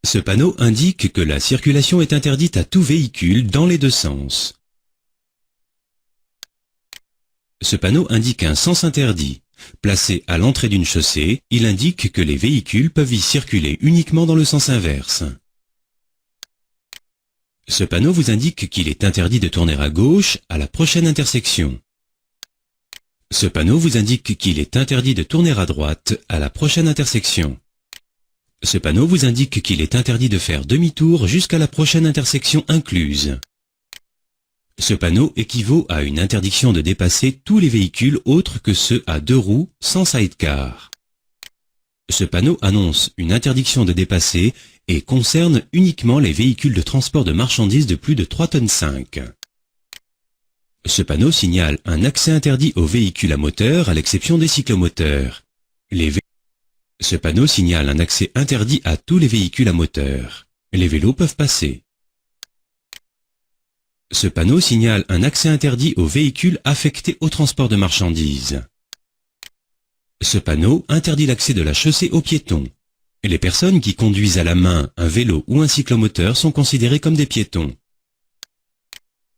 Ce panneau indique que la circulation est interdite à tout véhicule dans les deux sens. Ce panneau indique un sens interdit. Placé à l'entrée d'une chaussée, il indique que les véhicules peuvent y circuler uniquement dans le sens inverse. Ce panneau vous indique qu'il est interdit de tourner à gauche à la prochaine intersection. Ce panneau vous indique qu'il est interdit de tourner à droite à la prochaine intersection. Ce panneau vous indique qu'il est interdit de faire demi-tour jusqu'à la prochaine intersection incluse. Ce panneau équivaut à une interdiction de dépasser tous les véhicules autres que ceux à deux roues sans sidecar. Ce panneau annonce une interdiction de dépasser et concerne uniquement les véhicules de transport de marchandises de plus de 3,5 tonnes. Ce panneau signale un accès interdit aux véhicules à moteur à l'exception des cyclomoteurs. Ce panneau signale un accès interdit à tous les véhicules à moteur. Les vélos peuvent passer. Ce panneau signale un accès interdit aux véhicules affectés au transport de marchandises. Ce panneau interdit l'accès de la chaussée aux piétons. Les personnes qui conduisent à la main un vélo ou un cyclomoteur sont considérées comme des piétons.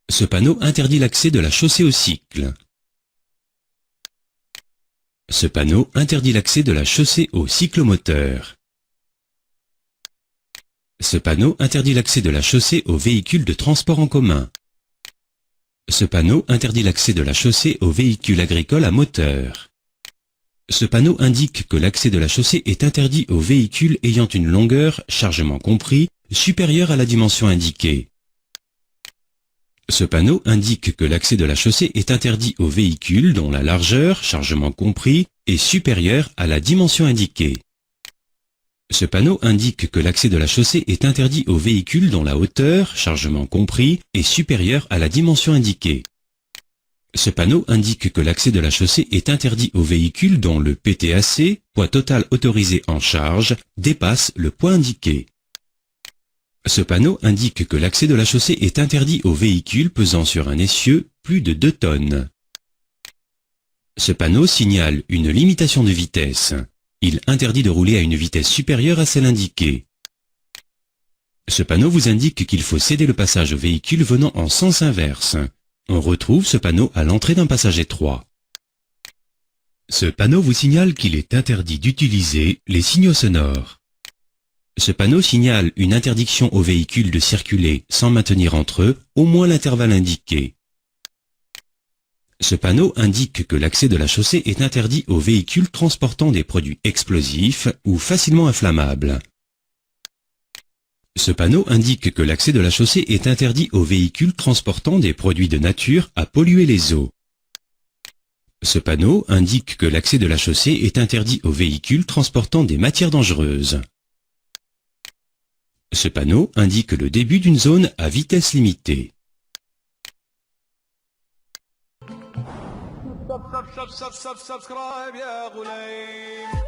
Ce panneau interdit l'accès de la chaussée aux cycles. Ce panneau interdit l'accès de la chaussée aux cyclomoteurs. Ce panneau interdit l'accès de la chaussée aux véhicules de transport en commun. Ce panneau interdit l'accès de la chaussée aux véhicules agricoles à moteur. Ce panneau indique que l'accès de la chaussée est interdit aux véhicules ayant une longueur, chargement compris, supérieure à la dimension indiquée. Ce panneau indique que l'accès de la chaussée est interdit aux véhicules dont la largeur, chargement compris, est supérieure à la dimension indiquée. Ce panneau indique que l'accès de la chaussée est interdit aux véhicules dont la hauteur, chargement compris, est supérieure à la dimension indiquée. Ce panneau indique que l'accès de la chaussée est interdit aux véhicules dont le PTAC, poids total autorisé en charge, dépasse le poids indiqué. Ce panneau indique que l'accès de la chaussée est interdit aux véhicules pesant sur un essieu plus de 2 tonnes. Ce panneau signale une limitation de vitesse. Il interdit de rouler à une vitesse supérieure à celle indiquée. Ce panneau vous indique qu'il faut céder le passage aux véhicules venant en sens inverse. On retrouve ce panneau à l'entrée d'un passage étroit. Ce panneau vous signale qu'il est interdit d'utiliser les signaux sonores. Ce panneau signale une interdiction aux véhicules de circuler sans maintenir entre eux au moins l'intervalle indiqué. Ce panneau indique que l'accès de la chaussée est interdit aux véhicules transportant des produits explosifs ou facilement inflammables. Ce panneau indique que l'accès de la chaussée est interdit aux véhicules transportant des produits de nature à polluer les eaux. Ce panneau indique que l'accès de la chaussée est interdit aux véhicules transportant des matières dangereuses. Ce panneau indique le début d'une zone à vitesse limitée. Subscribe يا غليم